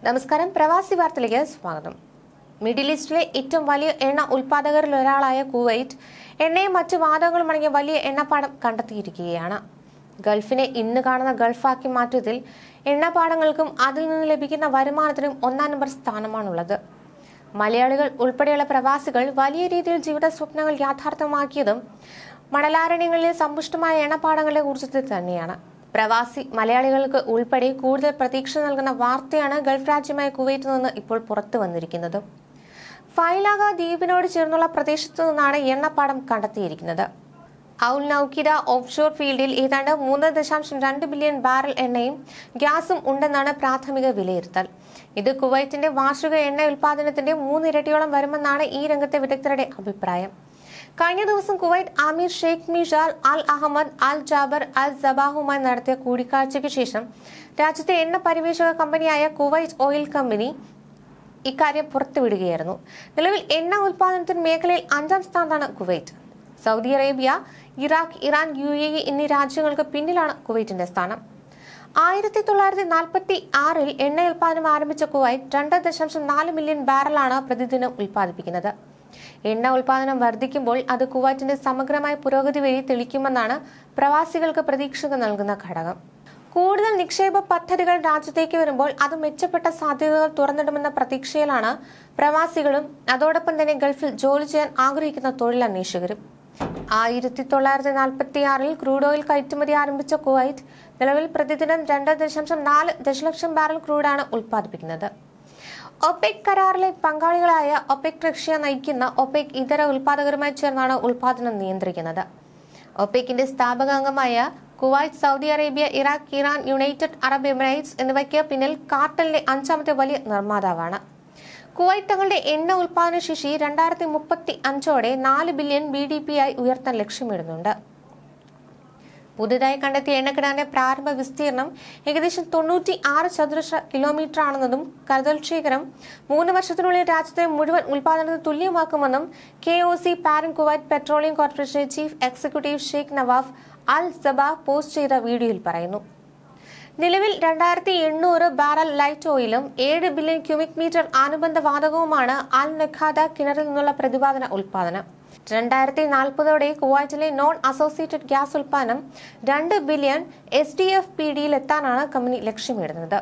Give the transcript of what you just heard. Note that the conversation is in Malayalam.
നമസ്കാരം, പ്രവാസി വാർത്തയിലേക്ക് സ്വാഗതം. മിഡിൽ ഈസ്റ്റിലെ ഏറ്റവും വലിയ എണ്ണ ഉൽപ്പാദകരിൽ ഒരാളായ കുവൈറ്റ് എണ്ണയും മറ്റു വാതകങ്ങളും അടങ്ങിയ വലിയ എണ്ണപ്പാടം കണ്ടെത്തിയിരിക്കുകയാണ്. ഗൾഫിനെ ഇന്ന് കാണുന്ന ഗൾഫാക്കി മാറ്റത്തിൽ എണ്ണപ്പാടങ്ങൾക്കും അതിൽ നിന്ന് ലഭിക്കുന്ന വരുമാനത്തിനും ഒന്നാം നമ്പർ സ്ഥാനമാണുള്ളത്. മലയാളികൾ ഉൾപ്പെടെയുള്ള പ്രവാസികൾ വലിയ രീതിയിൽ ജീവിത സ്വപ്നങ്ങൾ യാഥാർത്ഥ്യമാക്കിയതും മണലാരണ്യങ്ങളിലെ സമ്പുഷ്ടമായ എണ്ണപ്പാടങ്ങളുടെ ഊർജ്ജത്തിൽ തന്നെയാണ്. പ്രവാസി മലയാളികൾക്ക് ഉൾപ്പെടെ കൂടുതൽ പ്രതീക്ഷ നൽകുന്ന വാർത്തയാണ് ഗൾഫ് രാജ്യമായ കുവൈറ്റിൽ നിന്ന് ഇപ്പോൾ പുറത്തു വന്നിരിക്കുന്നത്. ഫൈലാഗ ദ്വീപിനോട് ചേർന്നുള്ള പ്രദേശത്തു നിന്നാണ് എണ്ണപ്പാടം കണ്ടെത്തിയിരിക്കുന്നത്. ഔൽ നൌക്കിദ ഓഫ്ഷോർ ഫീൽഡിൽ ഏതാണ്ട് 3.2 ബില്യൺ ബാരൽ എണ്ണയും ഗ്യാസും ഉണ്ടെന്നാണ് പ്രാഥമിക വിലയിരുത്തൽ. ഇത് കുവൈറ്റിന്റെ വാർഷിക എണ്ണ ഉൽപാദനത്തിന്റെ 3 ഇരട്ടിയോളം വരുമെന്നാണ് ഈ രംഗത്തെ വിദഗ്ധരുടെ അഭിപ്രായം. കഴിഞ്ഞ ദിവസം കുവൈറ്റ് അമീർ ഷെയ്ഖ് മിഷാൽ അൽ അഹമ്മദ് അൽ ജാബർ അൽ സബാഹുമായി നടത്തിയ കൂടിക്കാഴ്ചയ്ക്ക് ശേഷം രാജ്യത്തെ എണ്ണ പരിവേഷക കമ്പനിയായ കുവൈറ്റ് ഓയിൽ കമ്പനി ഇക്കാര്യം പുറത്തുവിടുകയായിരുന്നു. നിലവിൽ എണ്ണ ഉൽപാദനത്തിന് മേഖലയിൽ 5ാം സ്ഥാനത്താണ് Kuwait. Saudi Arabia, Iraq, Iran, UAE എന്നീ രാജ്യങ്ങൾക്ക് പിന്നിലാണ് കുവൈറ്റിന്റെ സ്ഥാനം. 1946-ൽ എണ്ണ ഉൽപാദനം ആരംഭിച്ച കുവൈറ്റ് 2.4 മില്യൺ ബാരലാണ് പ്രതിദിനം ഉൽപ്പാദിപ്പിക്കുന്നത്. എണ്ണ ഉൽപാദനം വർദ്ധിക്കുമ്പോൾ അത് കുവൈറ്റിന്റെ സമഗ്രമായ പുരോഗതി വഴി തെളിക്കുമെന്നാണ് പ്രവാസികൾക്ക് പ്രതീക്ഷ നൽകുന്ന ഘടകം. കൂടുതൽ നിക്ഷേപ പദ്ധതികൾ രാജ്യത്തേക്ക് വരുമ്പോൾ അത് മെച്ചപ്പെട്ട സാധ്യതകൾ തുറന്നിടുമെന്ന പ്രതീക്ഷയിലാണ് പ്രവാസികളും അതോടൊപ്പം തന്നെ ഗൾഫിൽ ജോലി ചെയ്യാൻ ആഗ്രഹിക്കുന്ന തൊഴിലന്വേഷകരും. 1946-ൽ ക്രൂഡ് ഓയിൽ കയറ്റുമതി ആരംഭിച്ച കുവൈറ്റ് നിലവിൽ പ്രതിദിനം 2.4 ദശലക്ഷം ബാരൽ ക്രൂഡാണ് ഉൽപ്പാദിപ്പിക്കുന്നത്. ഒപെക് കരാറിലെ പങ്കാളികളായ ഒപെക് റഷ്യ നയിക്കുന്ന ഒപെക് ഇതര ഉൽപാദകരുമായി ചേർന്നാണ് ഉൽപാദനം നിയന്ത്രിക്കുന്നത്. ഒപെക്കിന്റെ സ്ഥാപക അംഗമായ Kuwait, Saudi Arabia, Iraq, Iran, United Arab Emirates എന്നിവയ്ക്ക് പിന്നിൽ കാർട്ടലിന്റെ 5ാമത്തെ വലിയ നിർമ്മാതാവാണ്. കുവൈറ്റ് തങ്ങളുടെ എണ്ണ ഉൽപാദന ശേഷി 2035ഓടെ 4 ബില്യൺ BDP ആയി ഉയർത്താൻ ലക്ഷ്യമിടുന്നുണ്ട്. പുതുതായി കണ്ടെത്തിയ എണ്ണക്കിണറിന്റെ പ്രാരംഭ വിസ്തീർണം ഏകദേശം 96 ചതുരശ്ര കിലോമീറ്റർ ആണെന്നതും കരുതൽ ശേഖരം 3 വർഷത്തിനുള്ളിൽ രാജ്യത്തെ മുഴുവൻ ഉൽപാദനത്തിന് തുല്യമാക്കുമെന്നും KOC parent Kuwait Petroleum Corporation chief executive Sheikh Nawaf Al Sabah post ചെയ്ത വീഡിയോയിൽ പറയുന്നു. നിലവിൽ 2800 ബാരൽ ലൈറ്റ് ഓയിലും 7 ബില്യൺ ക്യൂബിക് മീറ്റർ അനുബന്ധ വാതകവുമാണ് അൽ നഖാദ കിണറിൽ നിന്നുള്ള പ്രതിപാദന ഉൽപാദനം. 2040ഓടെ കുവൈറ്റിലെ നോൺ അസോസിയേറ്റഡ് ഗ്യാസ് ഉൽപാദനം 2 ബില്യൺ SDF-PD എത്താനാണ് കമ്പനി ലക്ഷ്യമിടുന്നത്.